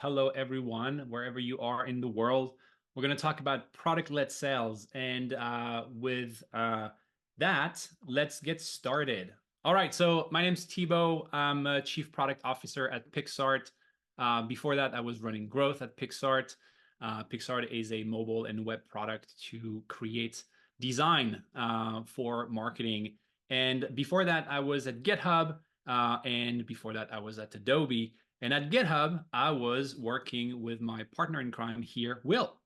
Hello, everyone, wherever you are in the world. We're going to talk about product-led sales. And with that, let's get started. All right, so my name's Thibault. I'm a Chief Product Officer at Picsart. Before that, I was running growth at Picsart. Picsart is a mobile and web product to create design for marketing. And before that, I was at GitHub. And before that, I was at Adobe. And at GitHub, I was working with my partner in crime here, Will.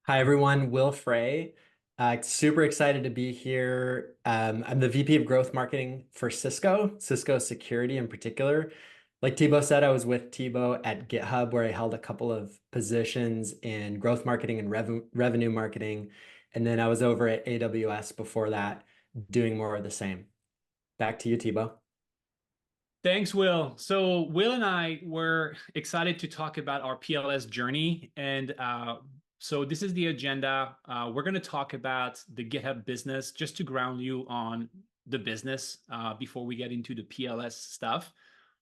Hi, everyone. Will Frei. Super excited to be here. I'm the VP of Growth Marketing for Cisco Security in particular. Like Thibault said, I was with Thibault at GitHub, where I held a couple of positions in growth marketing and revenue marketing. And then I was over at AWS before that, doing more of the same. Back to you, Thibault. Thanks, Will. So Will and I were excited to talk about our PLS journey. And so this is the agenda. We're going to talk about the GitHub business just to ground you on the business before we get into the PLS stuff.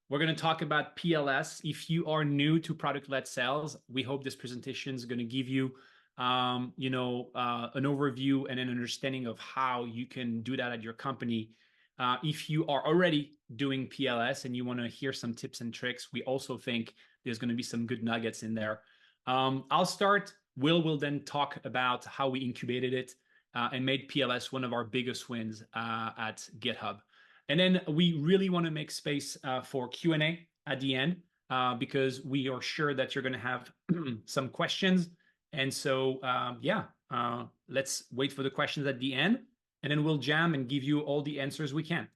We're going to talk about PLS. If you are new to product-led sales, we hope this presentation is going to give you, an overview and an understanding of how you can do that at your company. If you are already doing PLS and you want to hear some tips and tricks, we also think there's going to be some good nuggets in there. I'll start. Will then talk about how we incubated it and made PLS one of our biggest wins at GitHub. And then we really want to make space for Q&A at the end because we are sure that you're going to have some questions. And so, let's wait for the questions at the end, and then we'll jam and give you all the answers we can.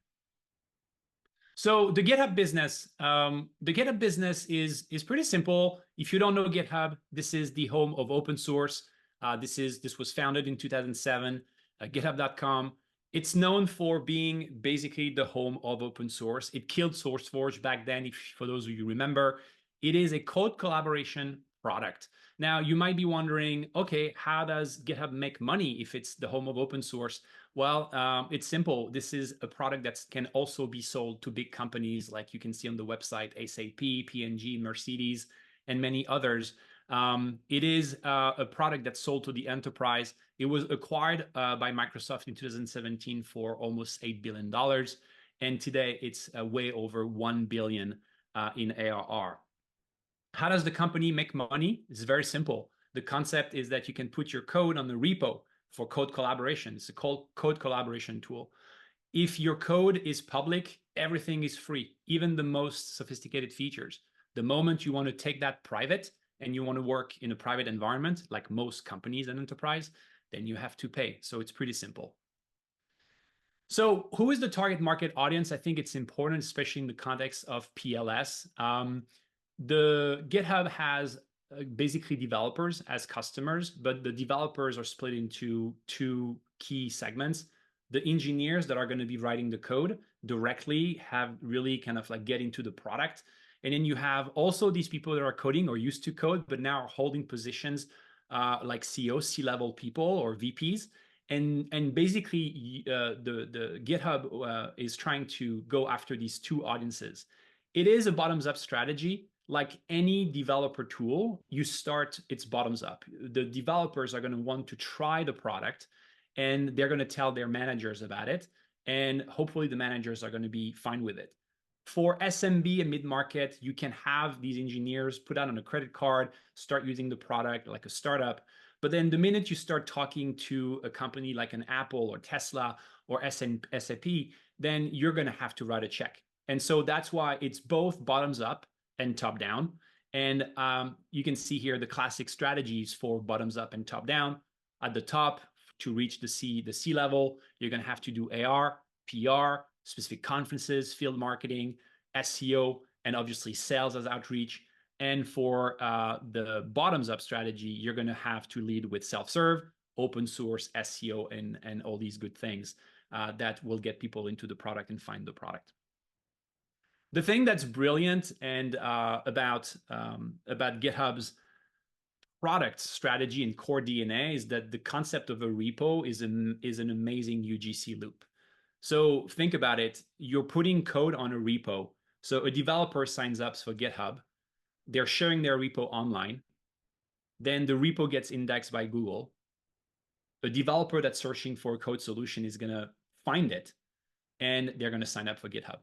So the GitHub business is pretty simple. If you don't know GitHub, this is the home of open source. This was founded in 2007, GitHub.com. It's known for being basically the home of open source. It killed SourceForge back then, for those of you remember. It is a code collaboration product. Now, you might be wondering, okay, how does GitHub make money if it's the home of open source? Well, it's simple. This is a product that can also be sold to big companies, like you can see on the website, SAP, P&G, Mercedes, and many others. It is a product that's sold to the enterprise. It was acquired by Microsoft in 2017 for almost $8 billion. And today it's way over 1 billion in ARR. How does the company make money? It's very simple. The concept is that you can put your code on the repo for code collaboration. It's a code collaboration tool. If your code is public, everything is free, even the most sophisticated features. The moment you want to take that private and you want to work in a private environment, like most companies and enterprise, then you have to pay. So it's pretty simple. So who is the target market audience? I think it's important, especially in the context of PLS. The GitHub has basically developers as customers, but the developers are split into two key segments. The engineers that are going to be writing the code directly have really kind of like get into the product. And then you have also these people that are coding or used to code, but now are holding positions like CEOs, C-level people or VPs. And basically the GitHub is trying to go after these two audiences. It is a bottoms-up strategy. Like any developer tool, you start its bottoms up. The developers are going to want to try the product and they're going to tell their managers about it. And hopefully the managers are going to be fine with it. For SMB and mid-market, you can have these engineers put out on a credit card, start using the product like a startup. But then the minute you start talking to a company like an Apple or Tesla or SAP, then you're going to have to write a check. And so that's why it's both bottoms up and top down. And you can see here the classic strategies for bottoms up and top down. At the top, to reach the C level, you're going to have to do AR, PR, specific conferences, field marketing, SEO, and obviously sales as outreach. And for the bottoms up strategy, you're going to have to lead with self-serve, open source, SEO, and all these good things that will get people into the product and find the product. The thing that's brilliant and about GitHub's product strategy and core DNA is that the concept of a repo is an amazing UGC loop. So think about it. You're putting code on a repo. So a developer signs up for GitHub. they're sharing their repo online. Then the repo gets indexed by Google. A developer that's searching for a code solution is going to find it, and they're going to sign up for GitHub.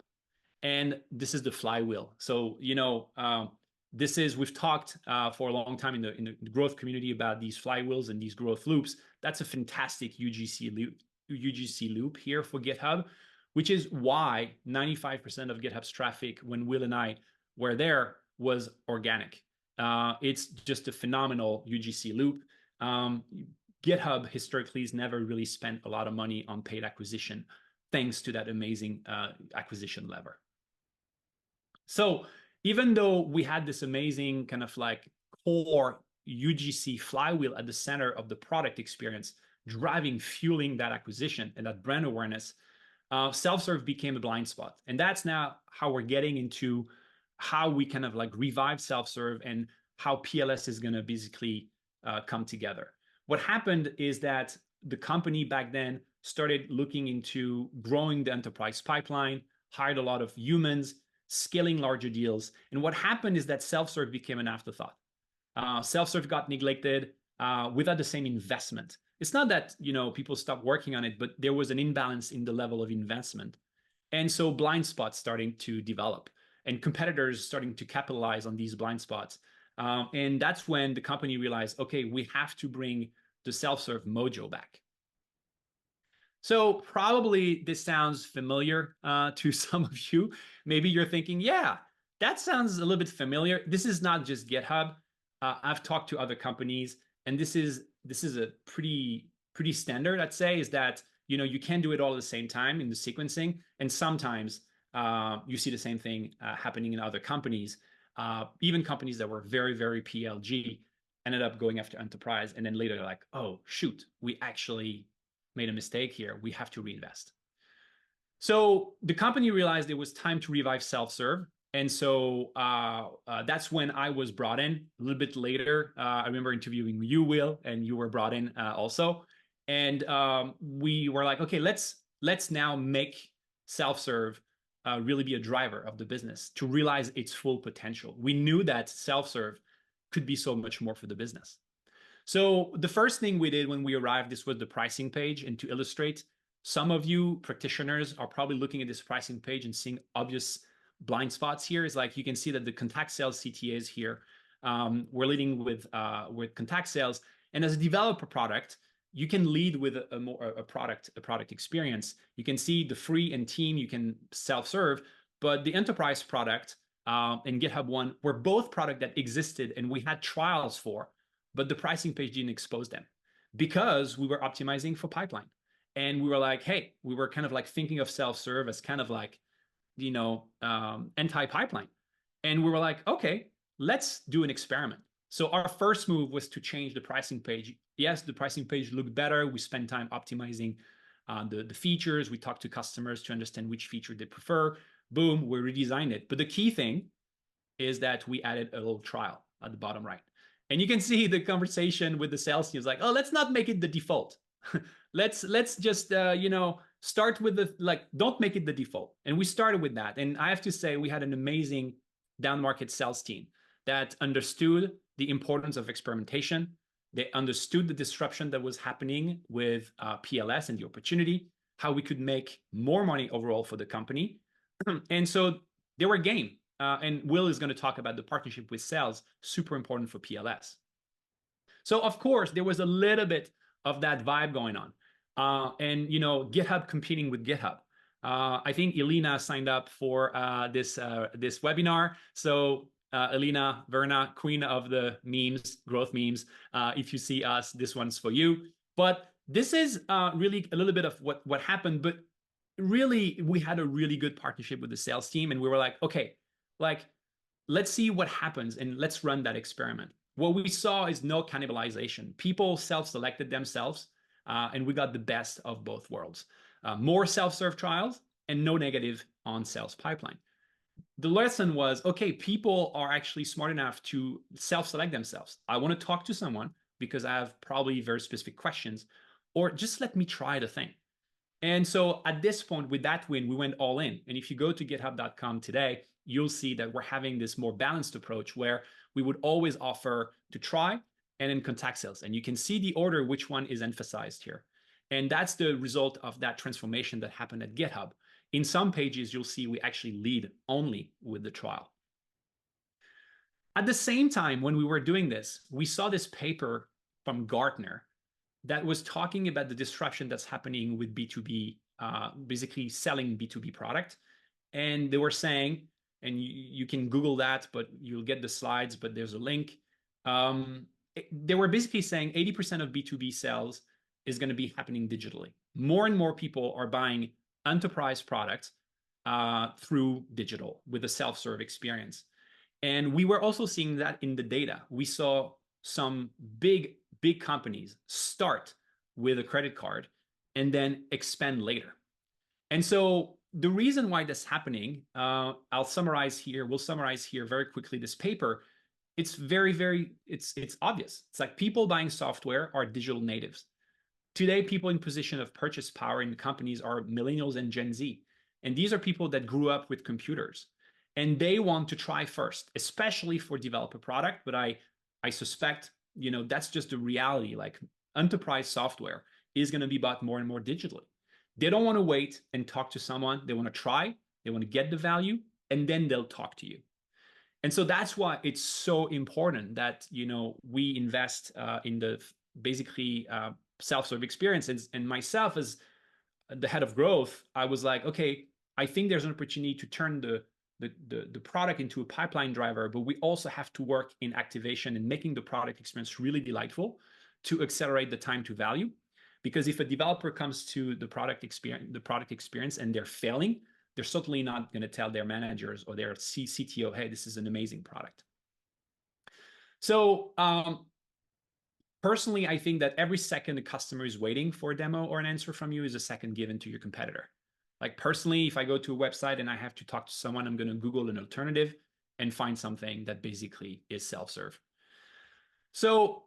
And this is the flywheel. So, we've talked for a long time in the growth community about these flywheels and these growth loops. That's a fantastic UGC loop here for GitHub, which is why 95% of GitHub's traffic when Will and I were there was organic. It's just a phenomenal UGC loop. GitHub historically has never really spent a lot of money on paid acquisition, thanks to that amazing acquisition lever. So even though we had this amazing kind of like core UGC flywheel at the center of the product experience, fueling that acquisition and that brand awareness, self-serve became a blind spot. And that's now how we're getting into how we kind of like revive self-serve and how PLS is going to basically come together. What happened is that the company back then started looking into growing the enterprise pipeline, hired a lot of humans, scaling larger deals. And what happened is that self-serve became an afterthought. Self-serve got neglected without the same investment. It's not that people stopped working on it, but there was an imbalance in the level of investment. And so blind spots starting to develop and competitors starting to capitalize on these blind spots. And that's when the company realized, okay, we have to bring the self-serve mojo back. So probably this sounds familiar to some of you. Maybe you're thinking, yeah, that sounds a little bit familiar. This is not just GitHub. I've talked to other companies, and this is a pretty standard, I'd say, is that you can do it all at the same time in the sequencing, and sometimes you see the same thing happening in other companies. Even companies that were very, very PLG ended up going after enterprise, and then later they're like, oh, shoot, we actually made a mistake here. We have to reinvest. So the company realized it was time to revive self-serve. And so that's when I was brought in a little bit later. I remember interviewing you, Will, and you were brought in also. And we were like, okay, let's now make self-serve really be a driver of the business to realize its full potential. We knew that self-serve could be so much more for the business. So the first thing we did when we arrived, this was the pricing page. And to illustrate, some of you practitioners are probably looking at this pricing page and seeing obvious blind spots here. Is like you can see that the contact sales CTAs here, we're leading with contact sales. And as a developer product, you can lead with a product experience. You can see the free and team, you can self-serve, but the enterprise product and GitHub One were both product that existed and we had trials for, but the pricing page didn't expose them because we were optimizing for pipeline. And we were like, hey, we were kind of like thinking of self-serve as kind of like, anti-pipeline. And we were like, okay, let's do an experiment. So our first move was to change the pricing page. Yes, the pricing page looked better. We spent time optimizing the features. We talked to customers to understand which feature they prefer. Boom, we redesigned it. But the key thing is that we added a little trial at the bottom right. And you can see the conversation with the sales team is like, oh, let's not make it the default. let's just start with don't make it the default. And we started with that. And I have to say, we had an amazing down market sales team that understood the importance of experimentation. They understood the disruption that was happening with PLS and the opportunity, how we could make more money overall for the company. And so they were game. And Will is going to talk about the partnership with sales, super important for PLS. So of course, there was a little bit of that vibe going on. And GitHub competing with GitHub. I think Elena signed up for this webinar. So Elena Verna, queen of the memes, growth memes. If you see us, this one's for you. But this is really a little bit of what happened. But really, we had a really good partnership with the sales team. And we were like, okay, let's see what happens and let's run that experiment. What we saw is no cannibalization. People self-selected themselves, and we got the best of both worlds. More self-serve trials and no negative on sales pipeline. The lesson was, okay, people are actually smart enough to self-select themselves. I want to talk to someone because I have probably very specific questions, or just let me try the thing. And so at this point, with that win, we went all in. And if you go to github.com today, you'll see that we're having this more balanced approach where we would always offer to try and then contact sales. And you can see the order, which one is emphasized here. And that's the result of that transformation that happened at GitHub. In some pages, you'll see we actually lead only with the trial. At the same time, when we were doing this, we saw this paper from Gartner that was talking about the disruption that's happening with B2B, basically selling B2B product. And they were saying, and you can Google that, but you'll get the slides, but there's a link. They were basically saying 80% of B2B sales is going to be happening digitally. More and more people are buying enterprise products through digital with a self-serve experience. And we were also seeing that in the data. We saw some big companies start with a credit card and then expand later. And so the reason why that's happening, we'll summarize here very quickly this paper. It's it's obvious. It's like people buying software are digital natives. Today, people in position of purchase power in companies are millennials and Gen Z. And these are people that grew up with computers. And they want to try first, especially for developer product. But I suspect, that's just the reality. Like enterprise software is going to be bought more and more digitally. They don't want to wait and talk to someone. They want to try, they want to get the value, and then they'll talk to you. And so that's why it's so important that, we invest in the basically self-serve experience. And myself as the head of growth, I was like, okay, I think there's an opportunity to turn the product into a pipeline driver, but we also have to work in activation and making the product experience really delightful to accelerate the time to value. Because if a developer comes to the product experience and they're failing, they're certainly not going to tell their managers or their CTO, hey, this is an amazing product. So personally, I think that every second a customer is waiting for a demo or an answer from you is a second given to your competitor. Like personally, if I go to a website and I have to talk to someone, I'm going to Google an alternative and find something that basically is self-serve. So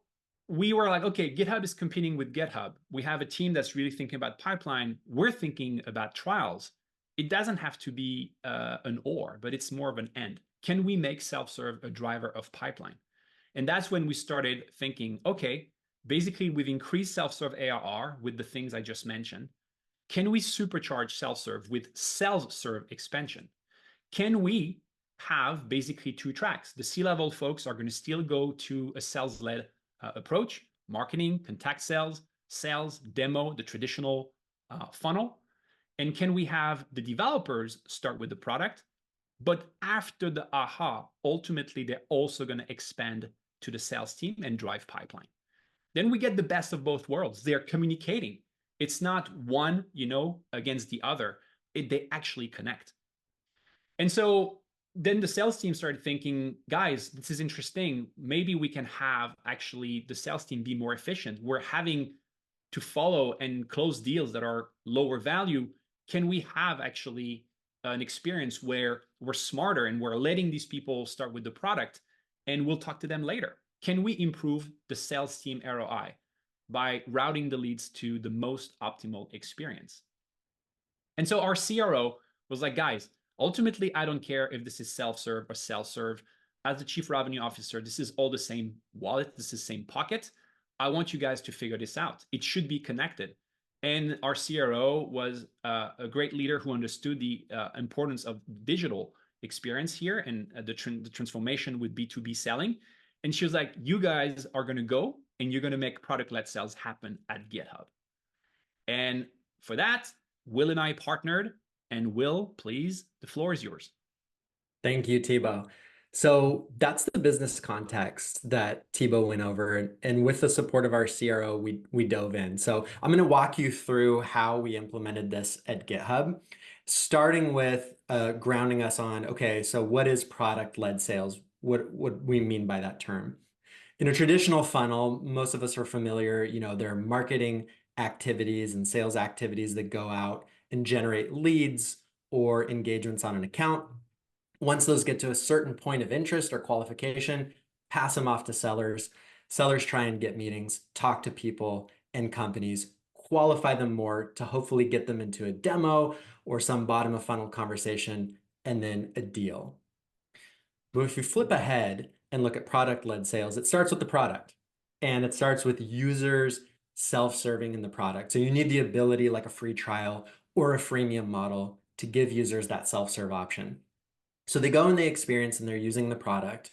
we were like, okay, GitHub is competing with GitHub. We have a team that's really thinking about pipeline. We're thinking about trials. It doesn't have to be an or, but it's more of an and. Can we make self-serve a driver of pipeline? And that's when we started thinking, okay, basically we've increased self-serve ARR with the things I just mentioned. Can we supercharge self-serve with self-serve expansion? Can we have basically two tracks? The C-level folks are going to still go to a sales-led approach, marketing, contact sales, demo, the traditional funnel. And can we have the developers start with the product, but after the aha, ultimately they're also going to expand to the sales team and drive pipeline. Then we get the best of both worlds. They're communicating. It's not one, against the other. They actually connect. And so then the sales team started thinking, guys, this is interesting. Maybe we can have actually the sales team be more efficient. We're having to follow and close deals that are lower value. Can we have actually an experience where we're smarter and we're letting these people start with the product and we'll talk to them later? Can we improve the sales team ROI by routing the leads to the most optimal experience? And so our CRO was like, guys, ultimately, I don't care if this is self-serve or self-serve. As the chief revenue officer, this is all the same wallet. This is the same pocket. I want you guys to figure this out. It should be connected. And our CRO was a great leader who understood the importance of digital experience here and the transformation with B2B selling. And she was like, you guys are going to go and you're going to make product-led sales happen at GitHub. And for that, Will and I partnered. And Will, please, the floor is yours. Thank you, Thibault. So that's the business context that Thibault went over. And with the support of our CRO, we dove in. So I'm going to walk you through how we implemented this at GitHub, starting with grounding us on, okay, so what is product-led sales? What we mean by that term? In a traditional funnel, most of us are familiar, there are marketing activities and sales activities that go out and generate leads or engagements on an account. Once those get to a certain point of interest or qualification, pass them off to sellers. Sellers try and get meetings, talk to people and companies, qualify them more to hopefully get them into a demo or some bottom of funnel conversation, and then a deal. But if you flip ahead and look at product-led sales, it starts with the product, and it starts with users self-serving in the product. So you need the ability, like a free trial or a freemium model, to give users that self-serve option. So they go and they experience and they're using the product.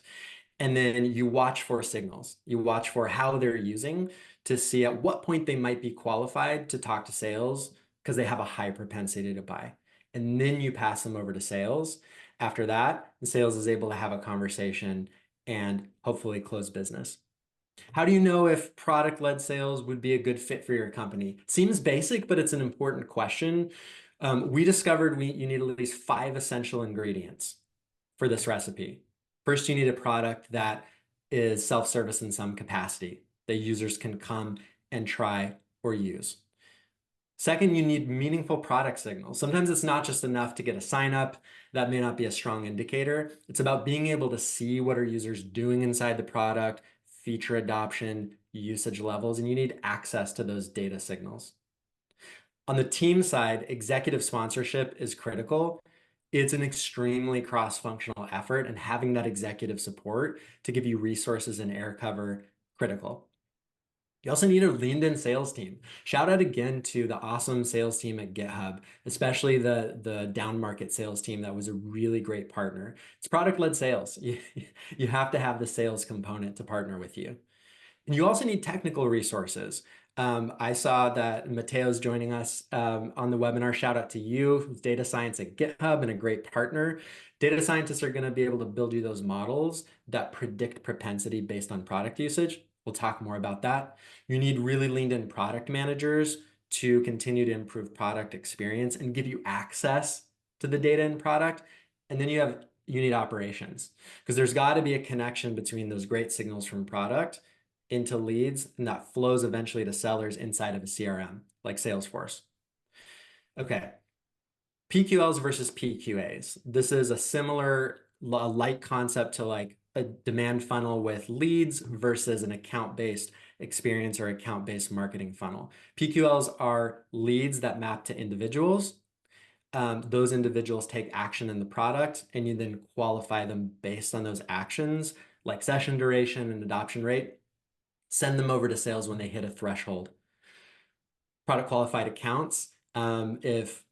And then you watch for signals. You watch for how they're using to see at what point they might be qualified to talk to sales because they have a high propensity to buy. And then you pass them over to sales. After that, the sales is able to have a conversation and hopefully close business. How do you know if product-led sales would be a good fit for your company? Seems basic, but it's an important question. We discovered you need at least 5 essential ingredients for this recipe. First, you need a product that is self-service in some capacity that users can come and try or use. Second, you need meaningful product signals. Sometimes it's not just enough to get a sign up. That may not be a strong indicator. It's about being able to see what are users doing inside the product, feature adoption, usage levels, and you need access to those data signals. On the team side, executive sponsorship is critical. It's an extremely cross-functional effort, and having that executive support to give you resources and air cover, critical. You also need a leaned in sales team. Shout out again to the awesome sales team at GitHub, especially the down market sales team that was a really great partner. It's product-led sales. You have to have the sales component to partner with you. And you also need technical resources. I saw that Mateo's joining us on the webinar. Shout out to you, data science at GitHub and a great partner. Data scientists are going to be able to build you those models that predict propensity based on product usage. We'll talk more about that. You need really leaned in product managers to continue to improve product experience and give you access to the data and product. And then you need operations, because there's got to be a connection between those great signals from product into leads, and that flows eventually to sellers inside of a CRM like Salesforce. Okay, PQLs versus PQAs. This is a similar like concept to like a demand funnel with leads versus an account-based experience or account-based marketing funnel. PQLs are leads that map to individuals. Those individuals take action in the product, and you then qualify them based on those actions, like session duration and adoption rate. Send them over to sales when they hit a threshold. Product qualified accounts, if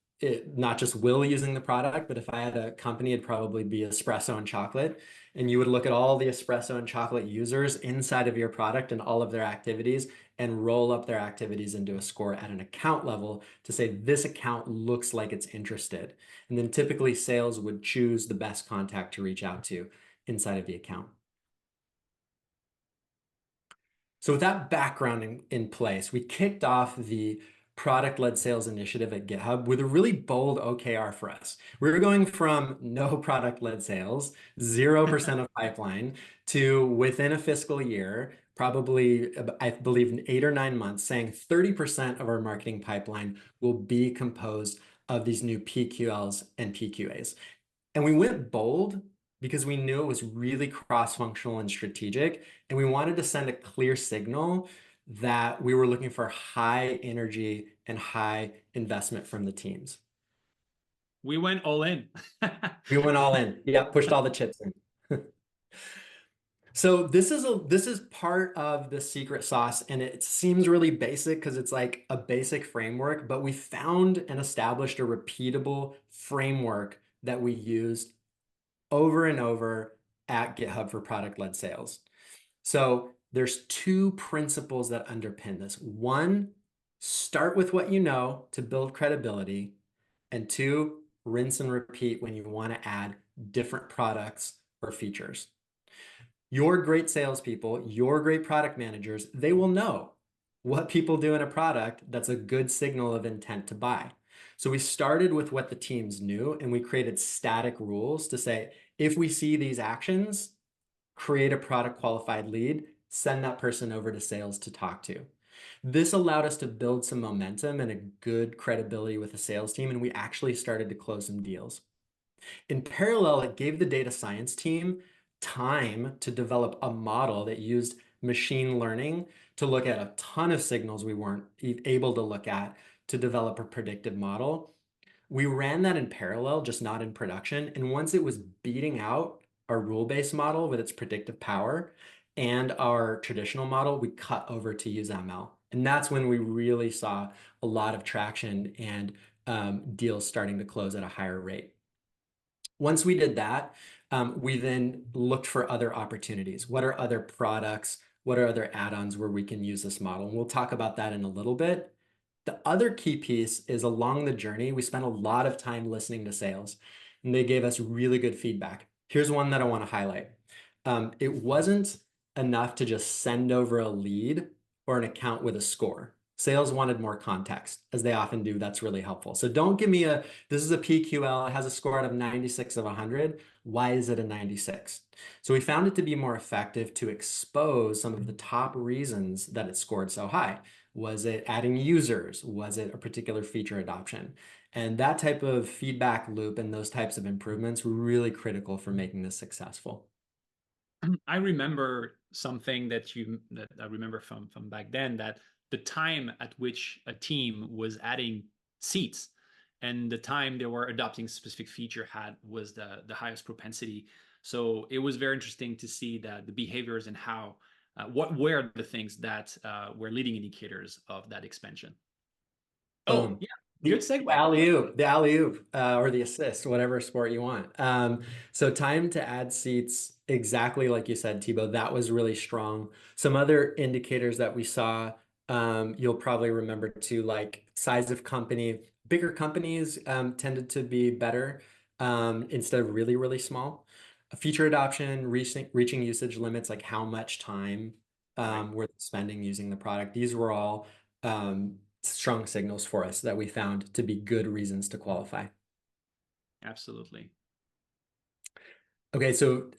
not just Will using the product, but if I had a company, it'd probably be espresso and chocolate. And you would look at all the espresso and chocolate users inside of your product and all of their activities and roll up their activities into a score at an account level to say this account looks like it's interested. And then typically sales would choose the best contact to reach out to inside of the account. So with that background in place, we kicked off the product-led sales initiative at GitHub with a really bold OKR for us. We were going from no product-led sales, 0% of pipeline, to within a fiscal year, probably, I believe, in 8 or 9 months, saying 30% of our marketing pipeline will be composed of these new PQLs and PQAs. And we went bold because we knew it was really cross-functional and strategic, and we wanted to send a clear signal that we were looking for high energy and high investment from the teams. We went all in. We went all in. Yeah, pushed all the chips in. So this is part of the secret sauce, and it seems really basic because it's like a basic framework, but we found and established a repeatable framework that we used over and over at GitHub for product-led sales. So there's 2 principles that underpin this. 1, start with what you know to build credibility. And 2, rinse and repeat when you want to add different products or features. Your great salespeople, your great product managers, they will know what people do in a product that's a good signal of intent to buy. So we started with what the teams knew, and we created static rules to say, if we see these actions, create a product qualified lead, send that person over to sales to talk to. This allowed us to build some momentum and a good credibility with the sales team, and we actually started to close some deals. In parallel, it gave the data science team time to develop a model that used machine learning to look at a ton of signals we weren't able to look at to develop a predictive model. We ran that in parallel, just not in production. And once it was beating out our rule-based model with its predictive power and our traditional model, we cut over to use ML. And that's when we really saw a lot of traction and deals starting to close at a higher rate. Once we did that, we then looked for other opportunities. What are other products? What are other add-ons where we can use this model? And we'll talk about that in a little bit. The other key piece is along the journey, we spent a lot of time listening to sales, and they gave us really good feedback. Here's one that I want to highlight. It wasn't enough to just send over a lead or an account with a score. Sales wanted more context, as they often do. That's really helpful. So don't give me this is a PQL, it has a score out of 96 of 100. Why is it a 96? So we found it to be more effective to expose some of the top reasons that it scored so high. Was it adding users? Was it a particular feature adoption? And that type of feedback loop and those types of improvements were really critical for making this successful. I remember something that I remember from back then, that the time at which a team was adding seats and the time they were adopting a specific feature was the highest propensity. So it was very interesting to see that the behaviors and how what were the things that were leading indicators of that expansion. Oh Boom. yeah, good The segue. alley-oop, or the assist, whatever sport you want. So time to add seats, exactly like you said, Thibault, that was really strong. Some other indicators that we saw, you'll probably remember too, like size of company. Bigger companies tended to be better instead of really, really small. Feature adoption, reaching usage limits, like how much time Right, we're spending using the product. These were all strong signals for us that we found to be good reasons to qualify. absolutely. Okay, so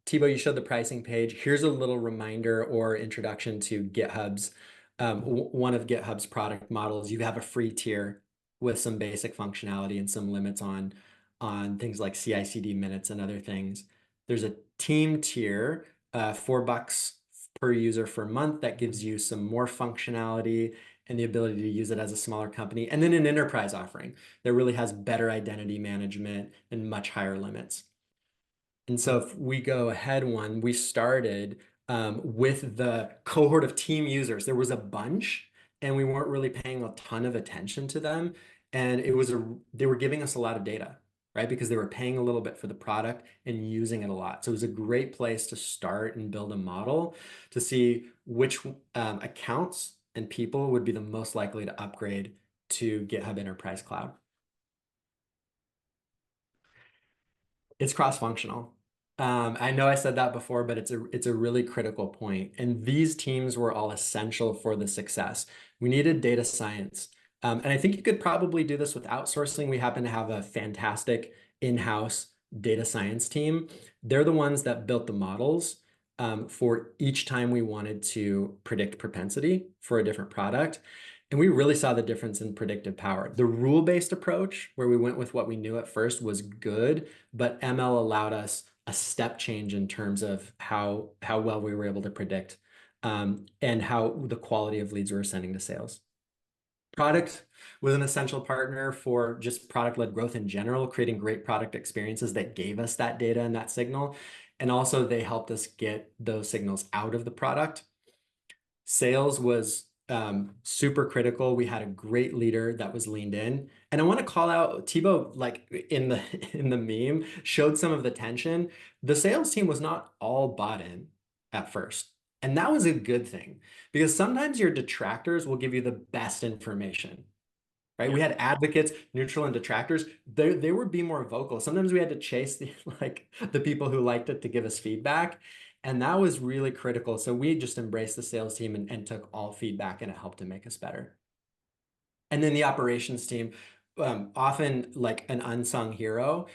Thibault, you showed the pricing page. Here's a little reminder or introduction to GitHub's one of GitHub's product models. You have a free tier with some basic functionality and some limits on things like CI/CD minutes and other things. There's a team tier, $4 per user for a month, that gives you some more functionality and the ability to use it as a smaller company. And then an enterprise offering that really has better identity management and much higher limits. And so if we go ahead one, we started with the cohort of team users. There was a bunch, and we weren't really paying a ton of attention to them. And they were giving us a lot of data, right? Because they were paying a little bit for the product and using it a lot. So it was a great place to start and build a model to see which accounts and people would be the most likely to upgrade to GitHub Enterprise Cloud. It's cross-functional. I know I said that before, but it's a really critical point. And these teams were all essential for the success. We needed data science. And I think you could probably do this with outsourcing. We happen to have a fantastic in-house data science team. They're the ones that built the models for each time we wanted to predict propensity for a different product. And we really saw the difference in predictive power. The rule-based approach, where we went with what we knew at first, was good, but ML allowed us a step change in terms of how well we were able to predict and how the quality of leads we were sending to sales. Product was an essential partner for just product-led growth in general, creating great product experiences that gave us that data and that signal. And also they helped us get those signals out of the product. Sales was super critical. We had a great leader that was leaned in. And I want to call out Thibault, like in the in the meme, showed some of the tension. The sales team was not all bought in at first. And that was a good thing because sometimes your detractors will give you the best information, right? Yeah. We had advocates, neutral and detractors. They would be more vocal. Sometimes we had to chase the people who liked it to give us feedback. And that was really critical. So we just embraced the sales team and took all feedback, and it helped to make us better. And then the operations team, often like an unsung hero,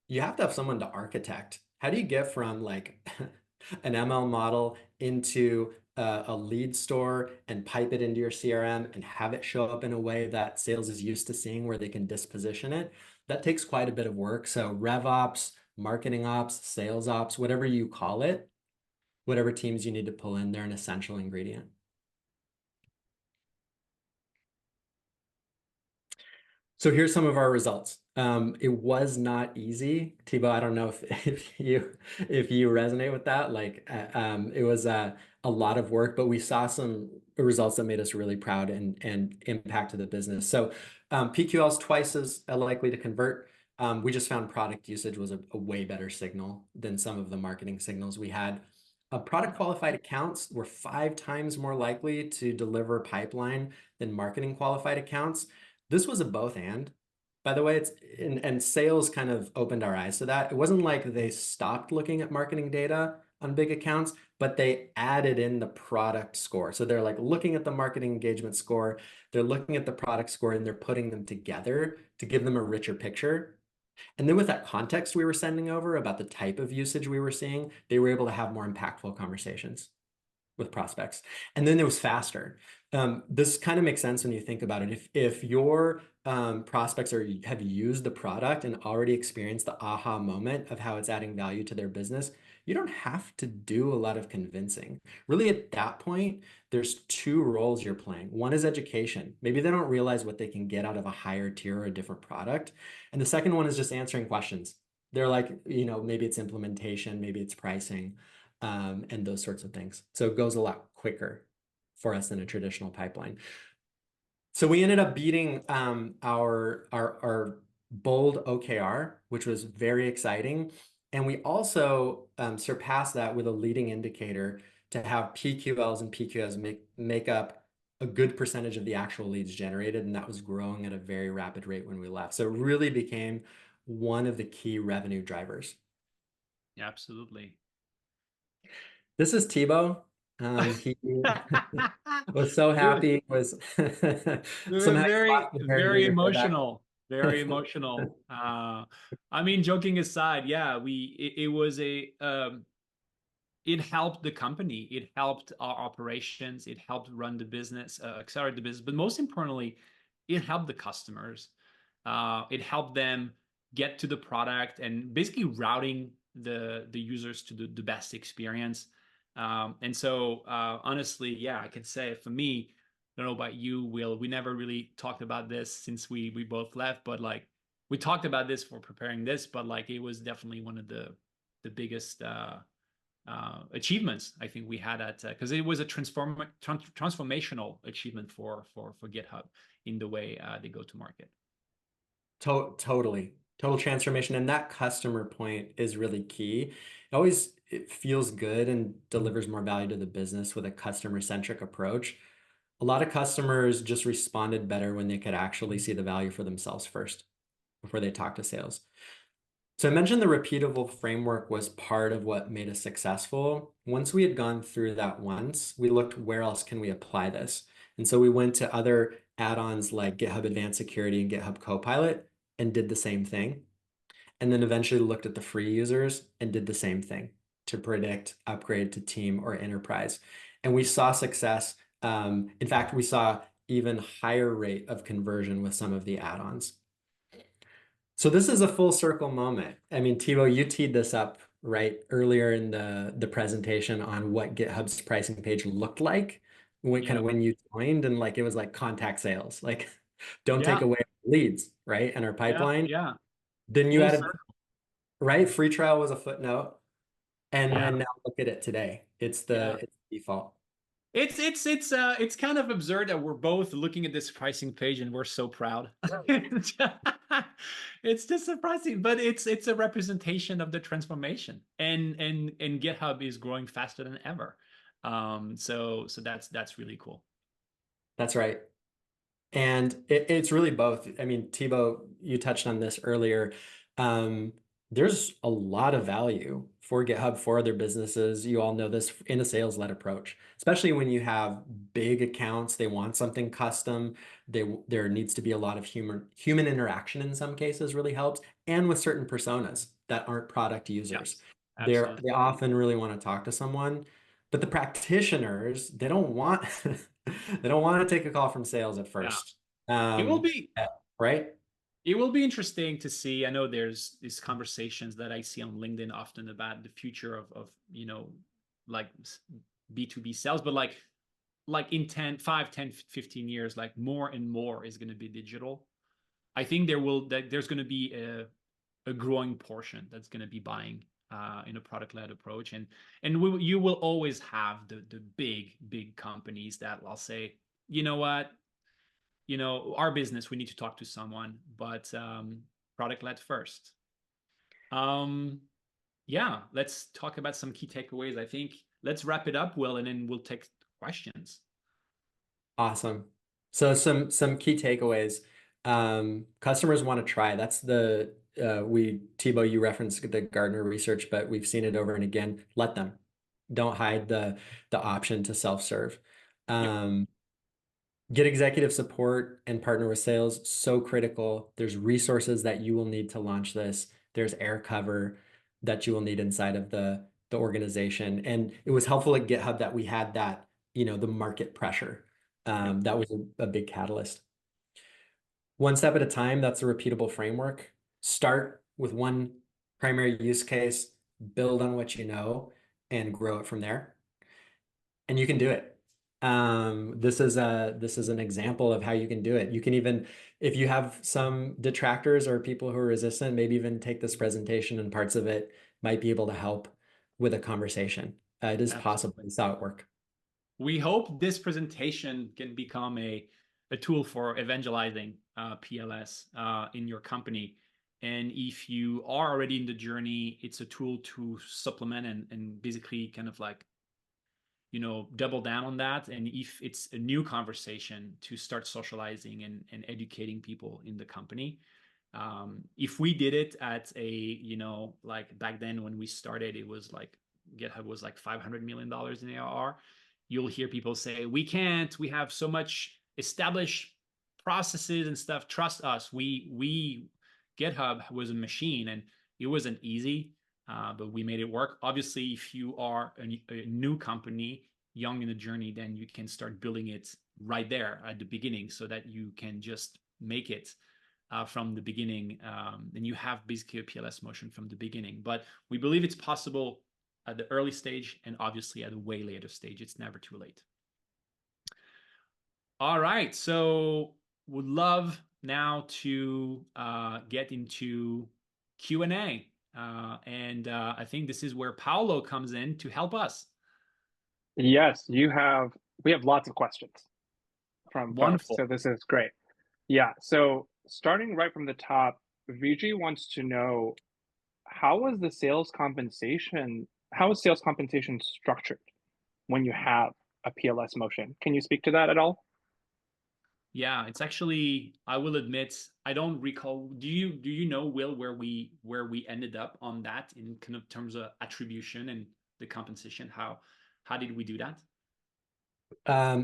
you have to have someone to architect. How do you get from like an ML model into a lead store and pipe it into your CRM and have it show up in a way that sales is used to seeing where they can disposition it? That takes quite a bit of work. So RevOps, marketing ops, sales ops, whatever you call it, whatever teams you need to pull in, they're an essential ingredient. So here's some of our results. It was not easy. Thibault, I don't know if you resonate with that. Like it was a lot of work, but we saw some results that made us really proud and impacted the business. So PQLs twice as likely to convert. We just found product usage was a way better signal than some of the marketing signals we had. Product qualified accounts were 5 times more likely to deliver pipeline than marketing qualified accounts. This was a both and. By the way, and sales kind of opened our eyes to that. It wasn't like they stopped looking at marketing data on big accounts, but they added in the product score. So they're like looking at the marketing engagement score, they're looking at the product score, and they're putting them together to give them a richer picture. And then with that context we were sending over about the type of usage we were seeing, they were able to have more impactful conversations with prospects. And then it was faster. This kind of makes sense when you think about it. If your prospects have used the product and already experienced the aha moment of how it's adding value to their business, you don't have to do a lot of convincing. Really, at that point, there's 2 roles you're playing. One is education. Maybe they don't realize what they can get out of a higher tier or a different product. And the second one is just answering questions. They're like, maybe it's implementation, maybe it's pricing, and those sorts of things. So it goes a lot quicker for us than a traditional pipeline. So we ended up beating our bold OKR, which was very exciting. And we also surpassed that with a leading indicator to have PQLs and PQS make up a good percentage of the actual leads generated. And that was growing at a very rapid rate when we left. So it really became one of the key revenue drivers. Yeah, absolutely. This is Thibault. He was so It was, happy, was it was somehow he very, lost compared to me very before that. emotional. Very emotional. I mean, joking aside, yeah, it was it helped the company. It helped our operations. It helped run the business, accelerate the business. But most importantly, it helped the customers. It helped them get to the product and basically routing the users to the best experience. And so honestly, yeah, I could say for me, I don't know about you, Will, we never really talked about this since we both left, but like we talked about this for preparing this, but like it was definitely one of the biggest achievements I think we had at because it was a transformational achievement for GitHub in the way they go to market. Totally. Total transformation. And that customer point is really key. It feels good and delivers more value to the business with a customer-centric approach. A lot of customers just responded better when they could actually see the value for themselves first before they talk to sales. So I mentioned the repeatable framework was part of what made us successful. Once we had gone through that once, we looked where else can we apply this? And so we went to other add-ons like GitHub Advanced Security and GitHub Copilot and did the same thing. And then eventually looked at the free users and did the same thing to predict upgrade to team or enterprise. And we saw success. In fact, we saw even higher rate of conversion with some of the add-ons. So this is a full circle moment. I mean, Thibault, you teed this up right earlier in the presentation on what GitHub's pricing page looked like when kind Yeah, of when you joined, and like it was like contact sales, like don't take yeah, away leads, right? And our yeah, pipeline. yeah. Then you Full added, circle. right? Free trial was a footnote. Yeah, And now look at it today. yeah. It's default. It's kind of absurd that we're both looking at this pricing page and we're so proud. It's just surprising, but it's a representation of the transformation, and GitHub is growing faster than ever. So that's really cool. That's right. And it's really both. I mean, Thibault, you touched on this earlier. Um, there's a lot of value for GitHub for other businesses. You all know this in a sales-led approach, especially when you have big accounts, they want something custom. There needs to be a lot of human interaction in some cases really helps. And with certain personas that aren't product Yeah, users, absolutely. they often really want to talk to someone. But the practitioners, they don't want they don't want to take a call from sales at Yeah, first. it will Um, be right? it will be interesting to see. I know there's these conversations that I see on LinkedIn often about the future of like B2B sales, but like in 10, 5, 10, 15 years, like more and more is going to be digital. I think there's going to be a growing portion that's going to be buying in a product-led approach, and you will always have the big companies that will say, you know what, our business, we need to talk to someone, but product-led first. Yeah, let's talk about some key takeaways. I think let's wrap it up, Will, and then we'll take questions. Awesome. So some key takeaways. Customers want to try. That's the Thibault, you referenced the Gartner research, but we've seen it over and again. Let them. Don't hide the option to self-serve. Yep. Get executive support and partner with sales. So critical. There's resources that you will need to launch this. There's air cover that you will need inside of the organization. And it was helpful at GitHub that we had that, the market pressure. Yep. That was a big catalyst. One step at a time, that's a repeatable framework. Start with one primary use case, build on what you know, and grow it from there. And you can do it. This is an example of how you can do it. You can even, if you have some detractors or people who are resistant, maybe even take this presentation and parts of it might be able to help with a conversation. It is possible. Absolutely. You saw it work. We hope this presentation can become a tool for evangelizing PLS in your company. And if you are already in the journey, it's a tool to supplement and basically kind of like, double down on that. And if it's a new conversation, to start socializing and educating people in the company. If we did it at a, like back then when we started, it was like GitHub was like $500 million in ARR. You'll hear people say, we can't, we have so much established processes and stuff. Trust us. GitHub was a machine, and it wasn't easy, but we made it work. Obviously, if you are a new company, young in the journey, then you can start building it right there at the beginning so that you can just make it from the beginning. And you have basically a PLS motion from the beginning. But we believe it's possible at the early stage, and obviously at a way later stage. It's never too late. All right, so would love now to get into Q&A. And I think this is where Paolo comes in to help us. Yes, we have lots of questions from folks, Wonderful. so this is great. Yeah, so starting right from the top, VG wants to know, how is sales compensation structured when you have a PLS motion? Can you speak to that at all? Yeah, it's actually, I will admit, I don't recall. Do you know, Will, where we ended up on that in kind of terms of attribution and the compensation? How did we do that?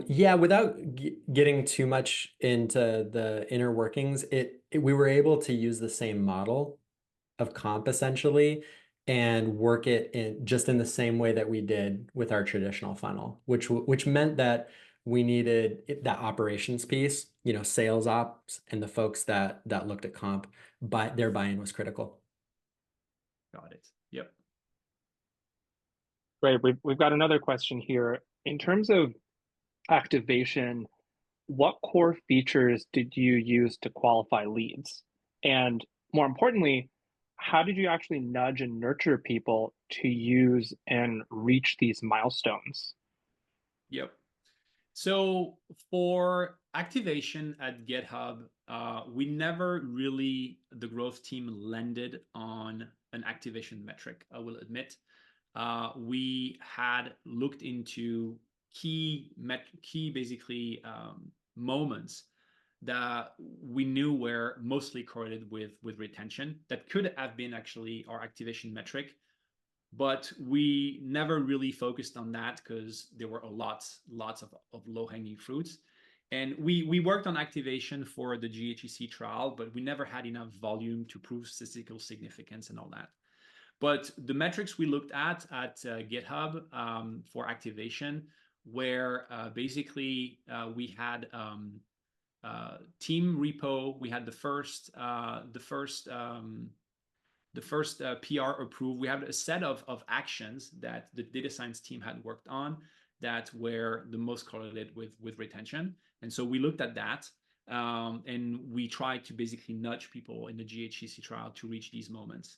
Yeah, without getting too much into the inner workings, we were able to use the same model of comp essentially and work it in just in the same way that we did with our traditional funnel, which meant that we needed that operations piece, sales ops and the folks that looked at comp, but their buy-in was critical. Got it. Yep. Great. We've got another question here. In terms of activation, what core features did you use to qualify leads? And more importantly, how did you actually nudge and nurture people to use and reach these milestones? Yep. So for activation at GitHub, we never really, the growth team landed on an activation metric, I will admit. We had looked into key basically moments that we knew were mostly correlated with retention. That could have been actually our activation metric, but we never really focused on that because there were lots of low-hanging fruits. And we worked on activation for the GHEC trial, but we never had enough volume to prove statistical significance and all that. But the metrics we looked at GitHub for activation, where basically we had team repo, we had the first PR approved. We have a set of actions that the data science team had worked on that were the most correlated with retention. And so we looked at that. And we try to basically nudge people in the GHCC trial to reach these moments.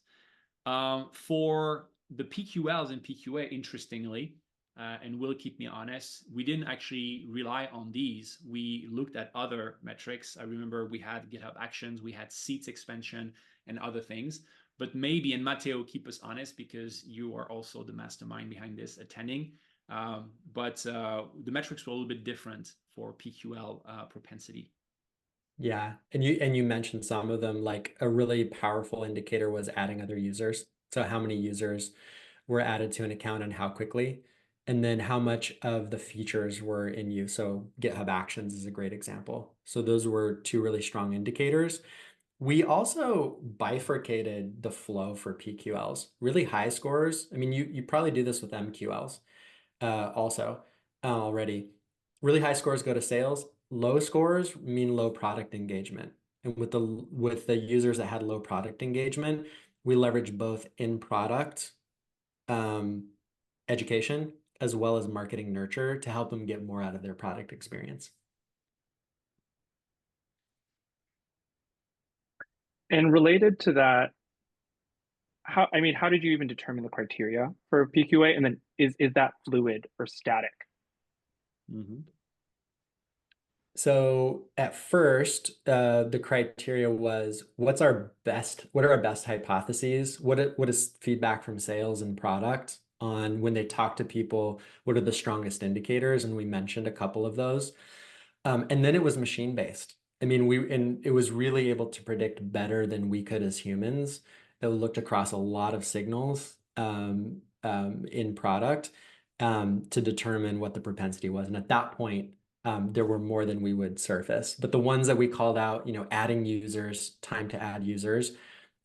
For the PQLs and PQA, interestingly, and will keep me honest, we didn't actually rely on these. We looked at other metrics. I remember we had GitHub Actions, we had seats expansion, and other things. But maybe, and Matteo, keep us honest because you are also the mastermind behind this attending. But the metrics were a little bit different for PQL propensity. Yeah, and you mentioned some of them, like a really powerful indicator was adding other users. So how many users were added to an account and how quickly, and then how much of the features were in use. So GitHub Actions is a great example. So those were two really strong indicators. We also bifurcated the flow for PQLs. Really high scores. I mean, you probably do this with MQLs also already. Really high scores go to sales. Low scores mean low product engagement. And with the users that had low product engagement, we leverage both in product education as well as marketing nurture to help them get more out of their product experience. And related to that, how did you even determine the criteria for PQA? And then is that fluid or static? Mm-hmm. So at first, the criteria was what are our best hypotheses? What is feedback from sales and product on when they talk to people? What are the strongest indicators? And we mentioned a couple of those. And then it was machine based. I mean, it was really able to predict better than we could as humans. It looked across a lot of signals in product to determine what the propensity was. And at that point, there were more than we would surface. But the ones that we called out, adding users, time to add users,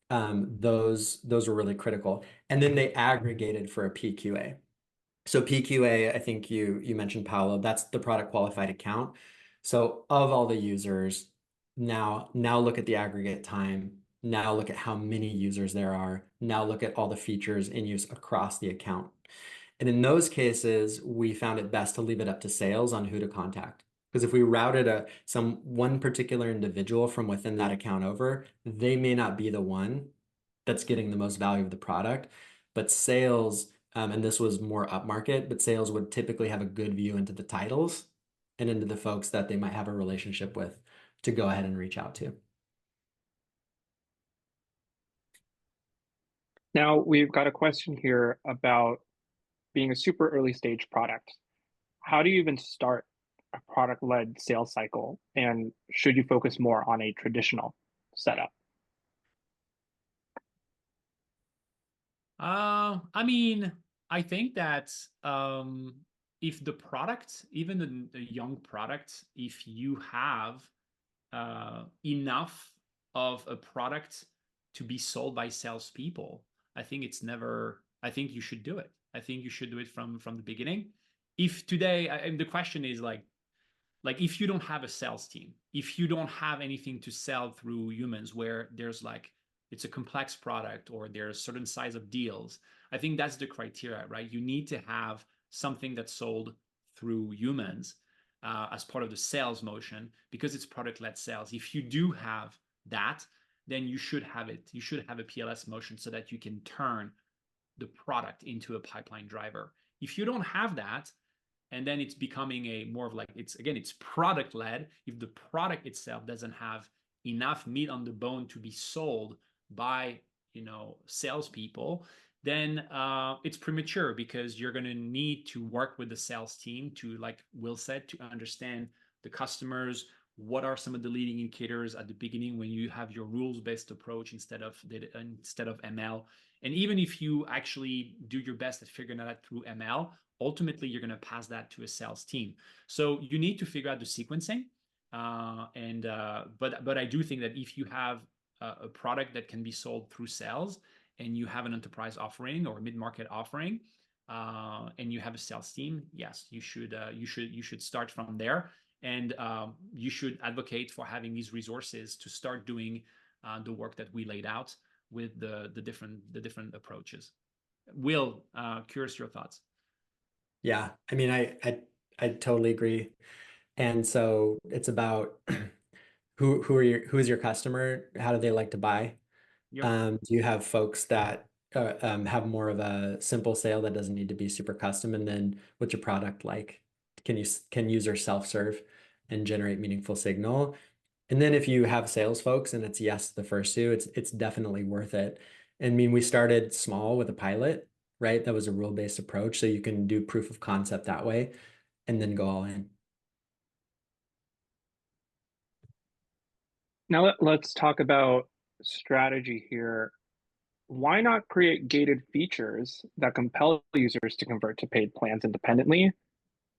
those were really critical. And then they aggregated for a PQA. So PQA, I think you mentioned Paolo, that's the product qualified account. So of all the users, now look at the aggregate time. Now look at how many users there are. Now look at all the features in use across the account. And in those cases, we found it best to leave it up to sales on who to contact. Because if we routed one particular individual from within that account over, they may not be the one that's getting the most value of the product, but sales, and this was more upmarket, but sales would typically have a good view into the titles and into the folks that they might have a relationship with to go ahead and reach out to. Now we've got a question here about being a super early stage product. How do you even start a product-led sales cycle? And should you focus more on a traditional setup? I mean, I think that if the product, even the young product, if you have enough of a product to be sold by salespeople, I think you should do it. I think you should do it from the beginning. If today, and the question is like if you don't have a sales team, if you don't have anything to sell through humans where there's it's a complex product or there's a certain size of deals, I think that's the criteria, right? You need to have something that's sold through humans as part of the sales motion because it's product-led sales. If you do have that, then you should have it. You should have a PLS motion so that you can turn the product into a pipeline driver. If you don't have that, and then it's becoming a more of it's product led. If the product itself doesn't have enough meat on the bone to be sold by salespeople, then it's premature because you're going to need to work with the sales team to, like Will said, to understand the customers. What are some of the leading indicators at the beginning when you have your rules-based approach instead of ML? And even if you actually do your best at figuring that out through ML, ultimately you're going to pass that to a sales team. So you need to figure out the sequencing. But I do think that if you have a product that can be sold through sales and you have an enterprise offering or a mid-market offering, and you have a sales team, yes, you should start from there. And you should advocate for having these resources to start doing the work that we laid out with the different approaches. Will, curious your thoughts. Yeah, I mean, I totally agree. And so it's about who's your customer? How do they like to buy? Yep. Do you have folks that have more of a simple sale that doesn't need to be super custom? And then what's your product like? Can users self-serve and generate meaningful signal? And then if you have sales folks and it's yes to the first two, it's definitely worth it. I mean, we started small with a pilot, right? That was a rule-based approach, so you can do proof of concept that way and then go all in. Now let's talk about strategy here. Why not create gated features that compel users to convert to paid plans independently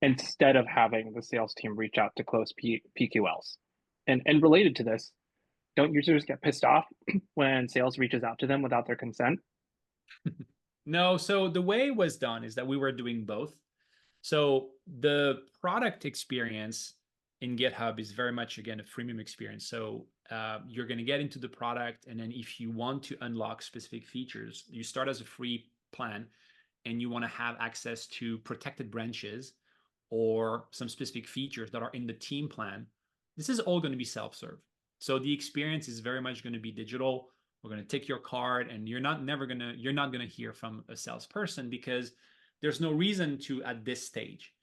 instead of having the sales team reach out to close PQLs? And related to this, don't users get pissed off when sales reaches out to them without their consent? No, so the way it was done is that we were doing both. So the product experience in GitHub is very much, again, a freemium experience. So you're going to get into the product, and then if you want to unlock specific features, you start as a free plan, and you want to have access to protected branches or some specific features that are in the team plan. This is all going to be self-serve. So the experience is very much going to be digital. We're going to take your card, and you're not going to hear from a salesperson because there's no reason to at this stage.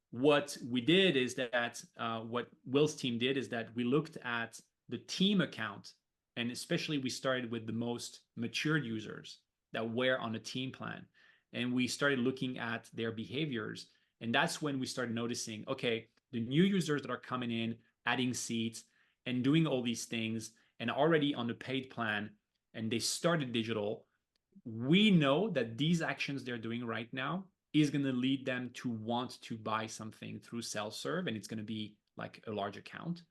What we did is that what Will's team did is that we looked at the team account, and especially we started with the most matured users that were on a team plan, and we started looking at their behaviors, and that's when we started noticing, okay, the new users that are coming in, adding seats, and doing all these things, and already on the paid plan, and they started digital. We know that these actions they're doing right now is going to lead them to want to buy something through self-serve, and it's going to be like a large account.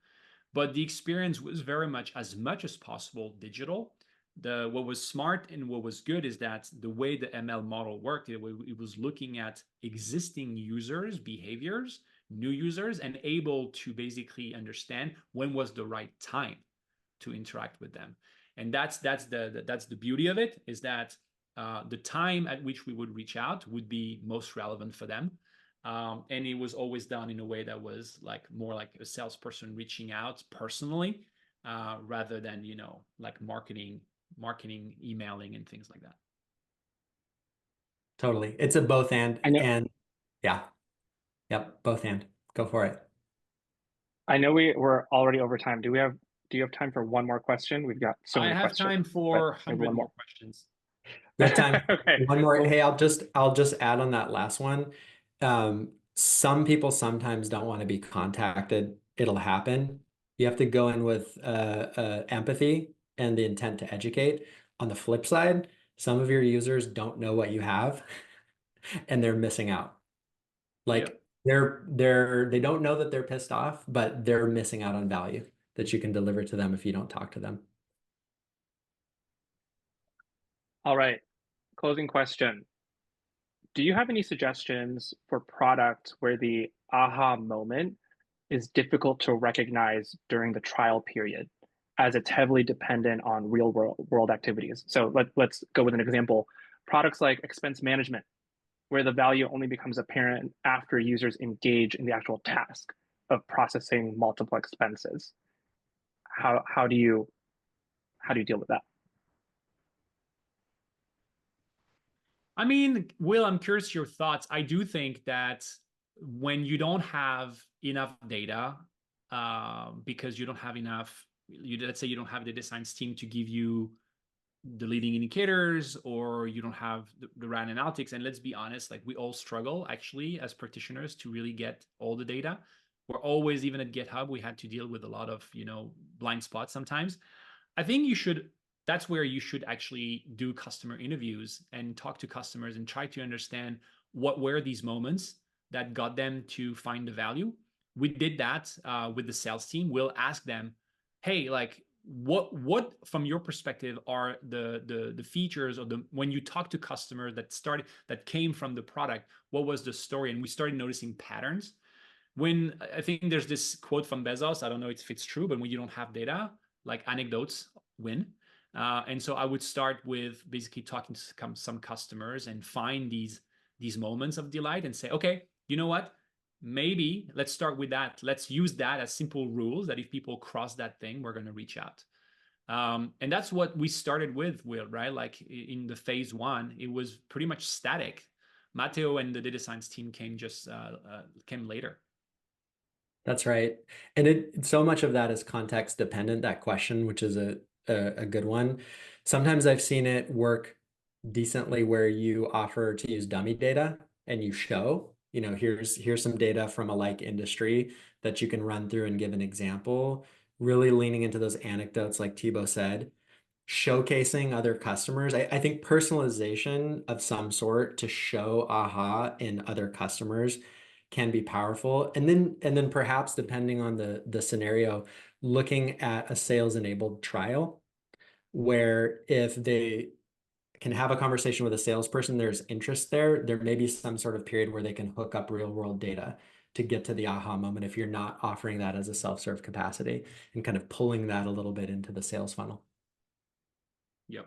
But the experience was very much as possible digital. What was smart and what was good is that the way the ML model worked, it was looking at existing users' behaviors, new users, and able to basically understand when was the right time to interact with them. And that's the beauty of it, is that the time at which we would reach out would be most relevant for them. And it was always done in a way that was like more like a salesperson reaching out personally, rather than, like marketing, emailing, and things like that. Totally. It's a both I know and yeah. Yep, both and. Go for it. we're already over time. Do you have time for one more question? We've got so I many have questions, time but for maybe 100 one more more. questions. We have time for Okay. one more. Well, Hey, I'll just add on that last one. Some people sometimes don't want to be contacted. It'll happen. You have to go in with empathy and the intent to educate. On the flip side, some of your users don't know what you have and they're missing out. Yep. Like they don't know that they're pissed off, but they're missing out on value that you can deliver to them if you don't talk to them. all right. Closing question. Do you have any suggestions for product where the aha moment is difficult to recognize during the trial period, as it's heavily dependent on real world activities? So let's go with an example. Products like expense management, where the value only becomes apparent after users engage in the actual task of processing multiple expenses. How do you deal with that? I mean, Will, I'm curious your thoughts. I do think that when you don't have enough data, because you don't have enough, let's say you don't have the data science team to give you the leading indicators, or you don't have the right analytics. And let's be honest, like we all struggle actually as practitioners to really get all the data. We're always, even at GitHub, we had to deal with a lot of, blind spots sometimes. I think that's where you should actually do customer interviews and talk to customers and try to understand what were these moments that got them to find the value. We did that with the sales team. We'll ask them, hey, like what from your perspective are the features, or when you talk to customers that came from the product, what was the story? And we started noticing patterns. When I think there's this quote from Bezos, I don't know if it's true, but when you don't have data, like anecdotes win. And so I would start with basically talking to some customers and find these moments of delight and say, okay, you know what? maybe let's start with that. Let's use that as simple rules that if people cross that thing, we're going to reach out. And that's what we started with, Will, right? Like in the phase one, it was pretty much static. Matteo and the data science team came later. That's right. And so much of that is context dependent, that question, which is a good one. Sometimes I've seen it work decently where you offer to use dummy data and you show, here's some data from a like industry that you can run through and give an example, really leaning into those anecdotes like Thibault said, showcasing other customers. I think personalization of some sort to show aha in other customers can be powerful. And then perhaps depending on the scenario, looking at a sales enabled trial where if they can have a conversation with a salesperson, there's interest there may be some sort of period where they can hook up real world data to get to the aha moment if you're not offering that as a self-serve capacity and kind of pulling that a little bit into the sales funnel. Yep.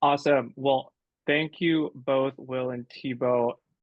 Awesome. Well, thank you both, Will and Thibault.